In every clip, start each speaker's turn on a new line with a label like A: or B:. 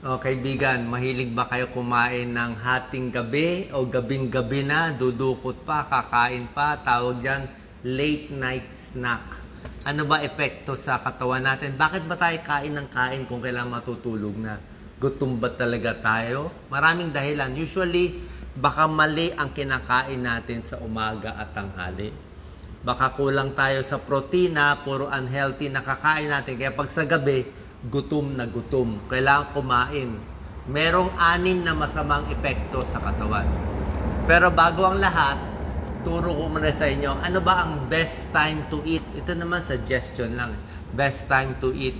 A: O kaibigan, mahilig ba kayo kumain ng hating gabi o gabing-gabi na, dudukot pa, kakain pa, tawag dyan, late night snack? Ano ba epekto sa katawan natin? Bakit ba tayo kain ng kain kung kailangan matutulog na? Gutom ba talaga tayo? Maraming dahilan. Usually, baka mali ang kinakain natin sa umaga at tanghali. Baka kulang tayo sa protina, puro unhealthy na kakain natin. Kaya pag sa gabi, gutom na gutom. Kailangan kumain. Merong 6 na masamang epekto sa katawan. Pero bago ang lahat, turo ko muna sa inyo, ano ba ang best time to eat? Ito naman suggestion lang. Best time to eat.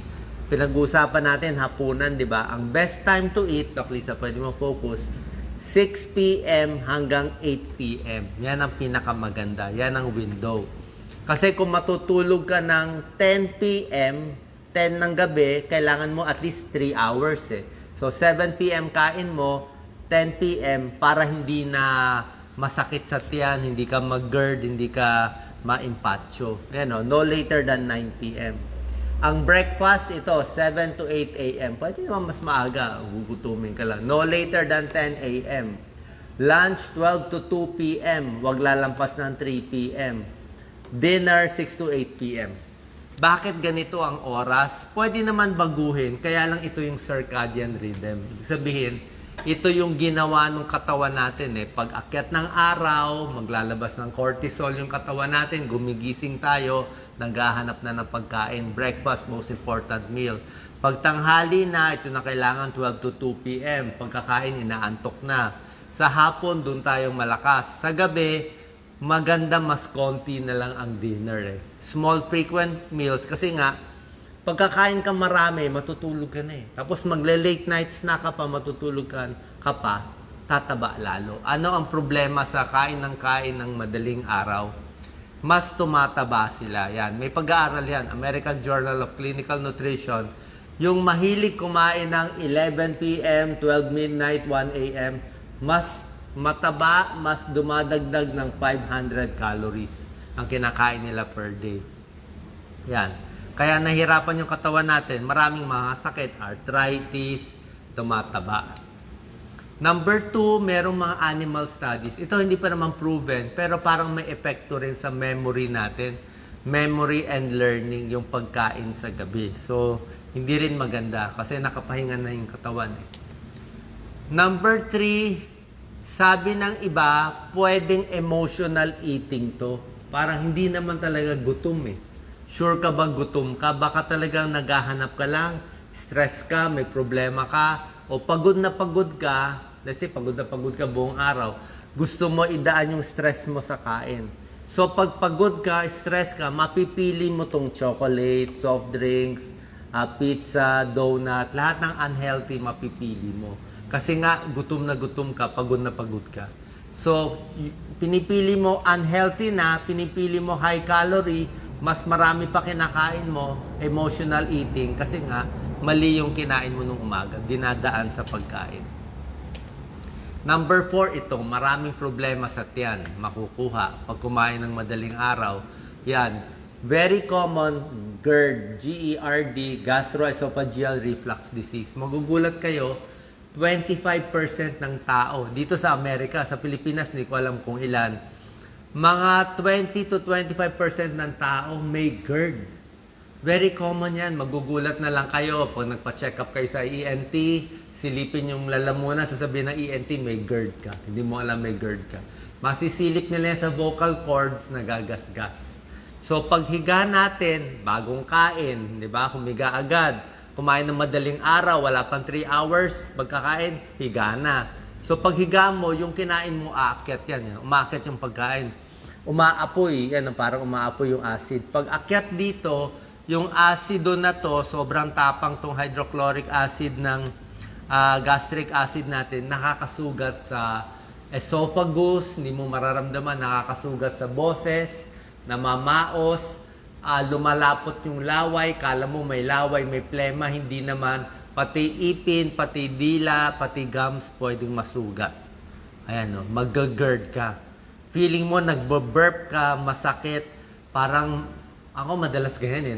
A: Pinag-uusapan natin hapunan, di ba? Ang best time to eat, Doc Lisa, pwede mo focus, 6 p.m. hanggang 8 p.m. Yan ang pinakamaganda. Yan ang window. Kasi kung matutulog ka ng 10 p.m., 10 ng gabi, kailangan mo at least 3 hours eh. So 7 p.m. kain mo, 10 p.m. para hindi na masakit sa tiyan, hindi ka mag-GERD, hindi ka ma-impatcho. Yan o, no later than 9 p.m. Ang breakfast, ito, 7 to 8 a.m. Pwede naman mas maaga, gugutumin ka lang. No later than 10 a.m. Lunch, 12 to 2 p.m. Huwag lalampas ng 3 p.m. Dinner, 6 to 8 p.m. Bakit ganito ang oras? Pwede naman baguhin, kaya lang ito yung circadian rhythm. Ibig sabihin, ito yung ginawa ng katawan natin eh. Pag akyat ng araw, maglalabas ng cortisol yung katawan natin, gumigising tayo, naghahanap na ng pagkain. Breakfast, most important meal. Pag tanghali na, ito na kailangan 12 to 2 p.m. Pagkakain, inaantok na. Sa hapon, dun tayong malakas. Sa gabi, maganda mas konti na lang ang dinner eh. Small frequent meals kasi nga pagkakain ka marami, matutulog ka na eh. Tapos magle-late night snack ka pa, matutulog ka pa, tataba lalo. Ano ang problema sa kain ng madaling araw? Mas tumataba sila. Yan, may pag-aaral yan, American Journal of Clinical Nutrition. Yung mahilig kumain ng 11 p.m., 12 midnight, 1 a.m., mas mataba, mas dumadagdag ng 500 calories ang kinakain nila per day. Yan. Kaya nahirapan yung katawan natin. Maraming mga sakit, arthritis, tumataba. Number 2, merong mga animal studies. Ito hindi pa naman proven, pero parang may epekto rin sa memory natin. Memory and learning, yung pagkain sa gabi. So, hindi rin maganda kasi nakapahinga na yung katawan. Number 3, sabi ng iba, pwedeng emotional eating to. Parang hindi naman talaga gutom eh. Sure ka ba gutom ka? Baka talagang naghahanap ka lang, stress ka, may problema ka, o pagod ka, let's say pagod na pagod ka buong araw, gusto mo idaan yung stress mo sa kain. So pag pagod ka, stress ka, mapipili mo tong chocolate, soft drinks, pizza, donut, lahat ng unhealthy mapipili mo. Kasi nga, gutom na gutom ka, pagod na pagod ka. So, pinipili mo unhealthy na, pinipili mo high calorie, mas marami pa kinakain mo, emotional eating, kasi nga, mali yung kinain mo nung umaga, dinadaan sa pagkain. Number 4, ito, maraming problema sa tiyan, makukuha pag kumain ng madaling araw. Yan, very common GERD, G-E-R-D, gastroesophageal reflux disease. Magugulat kayo, 25% ng tao dito sa Amerika, sa Pilipinas, hindi ko alam kung ilan. Mga 20 to 25% ng tao may GERD. Very common yan. Magugulat na lang kayo pag nagpa-check up kayo sa ENT, silipin yung lalamunan, sasabihin ng ENT, may GERD ka. Hindi mo alam may GERD ka. Masisilip nila yan sa vocal cords, nagagasgas. So, paghiga natin, bagong kain, di ba? Humiga agad. Kumain ng madaling araw, wala pang 3 hours, pagkakain, higa na. So paghiga mo, yung kinain mo, aakyat yan. Umaakyat yung pagkain. Umaapoy, yan, parang umaapoy yung acid. Pag akyat dito, yung acido na to, sobrang tapang tong hydrochloric acid ng gastric acid natin, nakakasugat sa esophagus, hindi mo mararamdaman, nakakasugat sa boses, namamaos, lumalapot yung laway, kala mo may laway, may plema, hindi naman, pati ipin, pati dila, pati gums, pwedeng masugat. Ayan o, mag-GERD ka. Feeling mo, nagbo-burp ka, masakit, parang, ako madalas ganyan eh,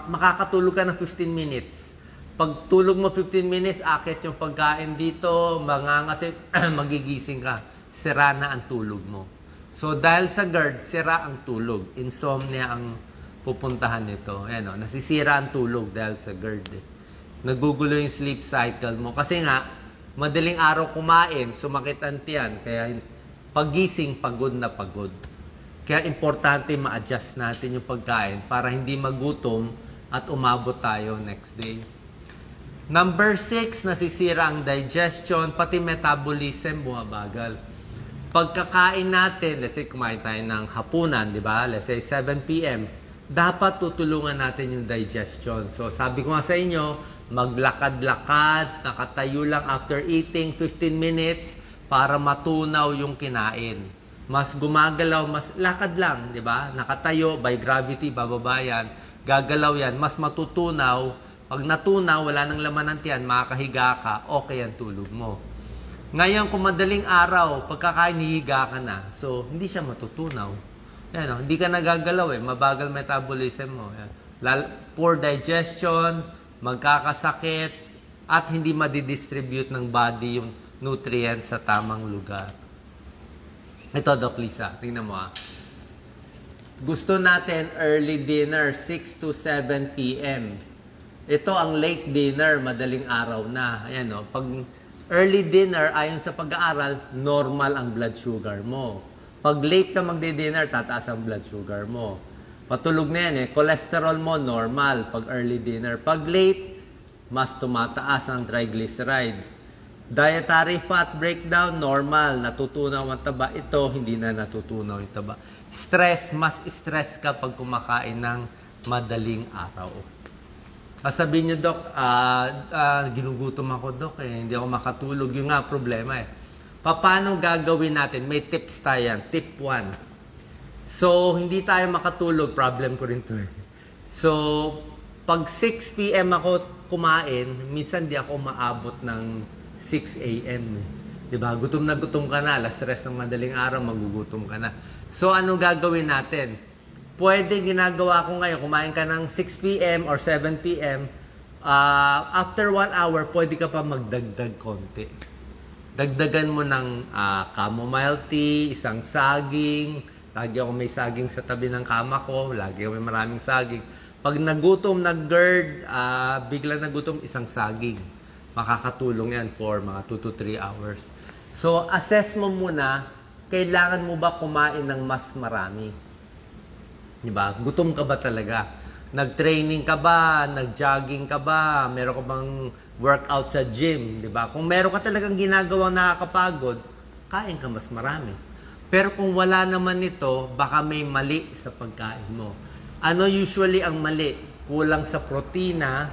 A: makakatulog ka ng 15 minutes. Pag tulog mo 15 minutes, akit yung pagkain dito, kasi magigising ka. Sira na ang tulog mo. So, dahil sa GERD, sira ang tulog. Insomnia ang pupuntahan nito. Ayan o, nasisira ang tulog dahil sa GERD. Nagugulo yung sleep cycle mo. Kasi nga, madaling araw kumain, sumakit ang tiyan. Kaya paggising, pagod na pagod. Kaya importante ma-adjust natin yung pagkain para hindi magutom at umabot tayo next day. Number 6, nasisira ang digestion, pati metabolism, bumabagal. Pagkakain natin, let's say kumain tayo ng hapunan, di ba? Let's say 7 p.m., dapat tutulungan natin yung digestion. So, sabi ko nga sa inyo, maglakad-lakad, nakatayo lang after eating 15 minutes para matunaw yung kinain. Mas gumagalaw, mas lakad lang, di ba? Nakatayo, by gravity, bababa yan, gagalaw yan, mas matutunaw. Pag natunaw, wala nang laman ng tiyan, makakahiga ka, okay ang tulog mo. Ngayon, kung madaling araw, pagkakain, hihiga ka na. So, hindi siya matutunaw. Yan, hindi ka nagagalaw mabagal metabolism mo. Yan. Poor digestion, magkakasakit, at hindi madidistribute ng body yung nutrients sa tamang lugar. Ito, Doc Lisa, tingnan mo Gusto natin early dinner, 6 to 7 p.m. Ito ang late dinner, madaling araw na. Ayan pag early dinner, ayon sa pag-aaral, normal ang blood sugar mo. Pag late ka magdi-dinner, tataas ang blood sugar mo. Patulog na yan cholesterol mo, normal pag early dinner. Pag late, mas tumataas ang triglyceride. Dietary fat breakdown, normal. Natutunaw ang taba. Ito, hindi na natutunaw yung taba. Stress, mas stress ka pag kumakain ng madaling araw. Sabihin nyo, Doc, ginugutom ako, Doc, hindi ako makatulog. Yung nga problema Paano gagawin natin? May tips tayo yan. Tip 1. So, hindi tayo makatulog. Problem ko rin to So, pag 6 p.m. ako kumain, minsan di ako maabot ng 6 a.m. Diba? Gutom na gutom ka na. Alas 3 ng madaling araw, magugutom ka na. So, ano gagawin natin? Pwede ginagawa ko ngayon, kumain ka ng 6 p.m. or 7 p.m. After 1 hour, pwede ka pa magdagdag konti. Dagdagan mo ng chamomile tea, isang saging. Lagi ako may saging sa tabi ng kama ko. Lagi ako may maraming saging. Pag nagutom, nag-GERD, bigla nagutom, isang saging. Makakatulong yan for mga 2 to 3 hours. So, assess mo muna, kailangan mo ba kumain ng mas marami? Diba? Gutom ka ba talaga? Nag-training ka ba? Nag-jogging ka ba? Meron ka bang workout sa gym? Diba? Kung meron ka talagang ginagawang nakakapagod, kain ka mas marami. Pero kung wala naman ito, baka may mali sa pagkain mo. Ano usually ang mali? Kulang sa protina.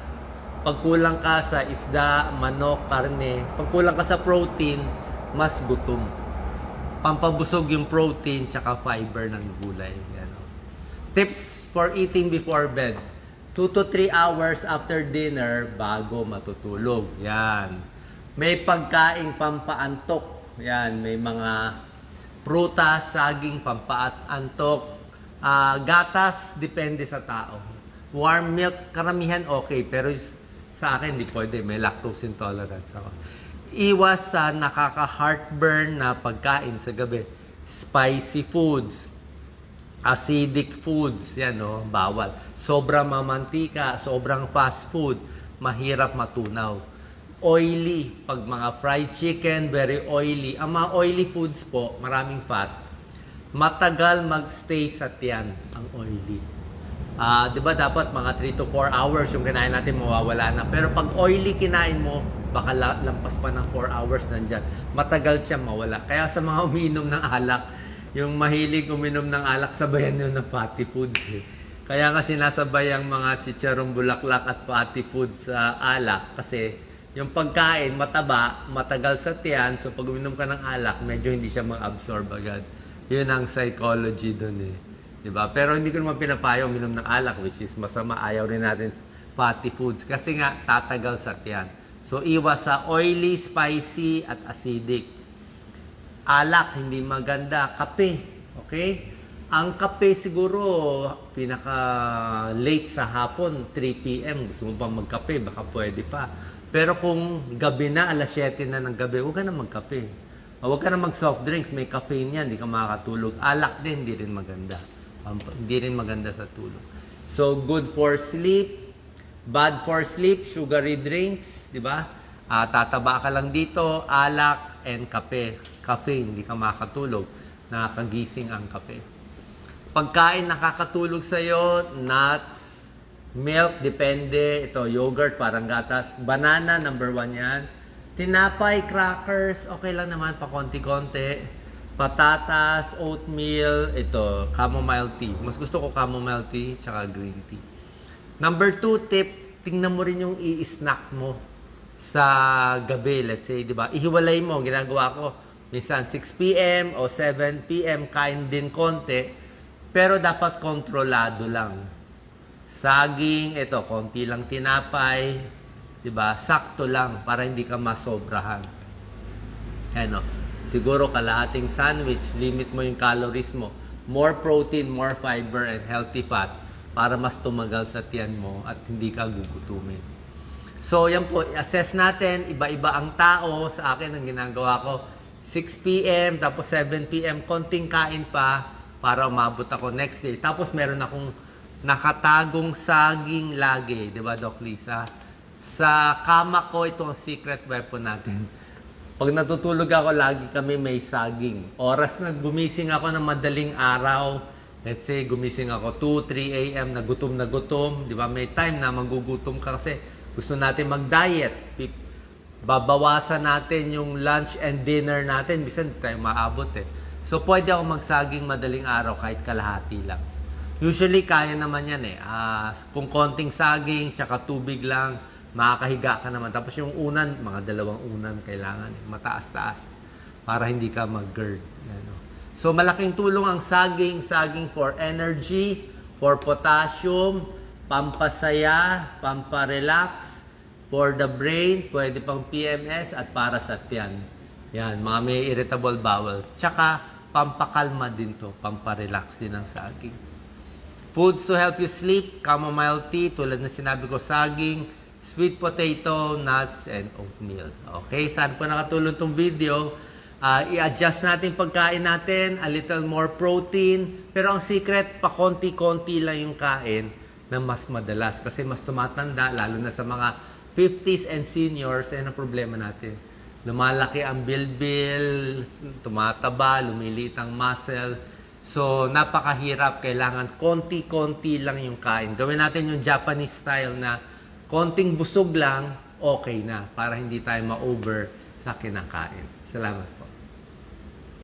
A: Pag kulang ka sa isda, manok, karne. Pag kulang ka sa protein, mas gutom. Pampabusog yung protein tsaka fiber ng gulay. Tips for eating before bed. 2 to 3 hours after dinner bago matutulog. Yan. May pagkaing pampaantok. Yan. May mga prutas, saging, pampaantok. Gatas, depende sa tao. Warm milk, karamihan okay. Pero sa akin, hindi pwede. May lactose intolerance ako. Iwas sa nakaka-heartburn na pagkain sa gabi. Spicy foods. Acidic foods, yan bawal. Sobrang mamantika, sobrang fast food, mahirap matunaw. Oily, pag mga fried chicken, very oily. Ang mga oily foods po, maraming fat, matagal magstay sa tiyan ang oily. Diba dapat mga 3 to 4 hours yung kinain natin mawawala na. Pero pag oily kinain mo, baka lampas pa ng 4 hours nandyan. Matagal siya mawala. Kaya sa mga umiinom ng alak, yung mahilig uminom ng alak, sabayan nyo ng fatty foods Kaya kasi nasabay ang mga chicharong bulaklak at fatty foods sa alak. Kasi yung pagkain, mataba, matagal sa tiyan. So pag uminom ka ng alak, medyo hindi siya mag-absorb agad. Yun ang psychology dun Diba? Pero hindi ko naman pinapayo uminom ng alak, which is masama. Ayaw rin natin fatty foods. Kasi nga, tatagal sa tiyan. So iwas sa oily, spicy, at acidic. Alak, hindi maganda. Kape, okay? Ang kape siguro, pinaka late sa hapon, 3 p.m. Gusto mo pa magkape, baka pwede pa. Pero kung gabi na, alas 7 na ng gabi, huwag ka na magkape. Huwag ka na mag-soft drinks, may caffeine yan, hindi ka makakatulog. Alak din, hindi rin maganda. Hindi rin maganda sa tulog. So, good for sleep, bad for sleep, sugary drinks, di ba? Tataba ka lang dito, alak and kape. Caffeine, hindi ka makakatulog. Nakakagising ang kape. Pagkain nakakatulog sa'yo, nuts, milk, depende. Ito, yogurt, parang gatas. Banana, number 1 yan. Tinapay, crackers, okay lang naman, pa konti-konti. Patatas, oatmeal, ito, chamomile tea. Mas gusto ko chamomile tea, tsaka green tea. Number 2 tip, tingnan mo rin yung i-snack mo sa gabi, let's say, di ba? Ihiwalay mo, ginagawa ko. Minsan 6 p.m. o 7 p.m. kain din konti. Pero dapat kontrolado lang. Saging, ito, konti lang tinapay, 'di ba? Sakto lang para hindi ka masobrahan. Ano, siguro kalahating sandwich, limit mo yung calories mo. More protein, more fiber and healthy fat para mas tumagal sa tiyan mo at hindi ka gugutumin. So, yan po, assess natin, iba-iba ang tao. Sa akin, ang ginagawa ko, 6 p.m. tapos 7 p.m. konting kain pa para umabot ako next day. Tapos meron akong nakatagong saging lagi, 'di ba, Doc Lisa? Sa kama ko, ito ang secret weapon natin. Pag natutulog ako, lagi kami may saging. Oras na gumising ako ng madaling araw, let's say gumising ako 2, 3 a.m. na gutom, 'di ba? May time na magugutom ka kasi gusto natin mag-diet. Babawasan natin yung lunch and dinner natin, bisan hindi tayo maabot So, pwede ako magsaging madaling araw kahit kalahati lang. Usually, kaya naman yan kung konting saging, tsaka tubig lang, makakahiga ka naman. Tapos yung unan, mga 2 unan kailangan. Mataas-taas. Para hindi ka mag-GERD. So, malaking tulong ang saging. Saging for energy, for potassium, pampasaya, pamparelax, for the brain, pwede pang PMS, at para sa tiyan. Yan, mga may irritable bowel. Tsaka, pampakalma din to, pamparelax din ang saging. Foods to help you sleep, chamomile tea, tulad na sinabi ko, saging, sweet potato, nuts, and oatmeal. Okay, saan po nakatulong tong video? I-adjust natin pagkain natin, a little more protein, pero ang secret, pa konti-konti lang yung kain na mas madalas. Kasi mas tumatanda, lalo na sa mga 50s and seniors, ang problema natin. Lumalaki ang bilbil, tumataba, lumiliit ang muscle. So, napakahirap. Kailangan konti-konti lang yung kain. Gawin natin yung Japanese style na konting busog lang, okay na. Para hindi tayo ma-over sa kinakain. Salamat po.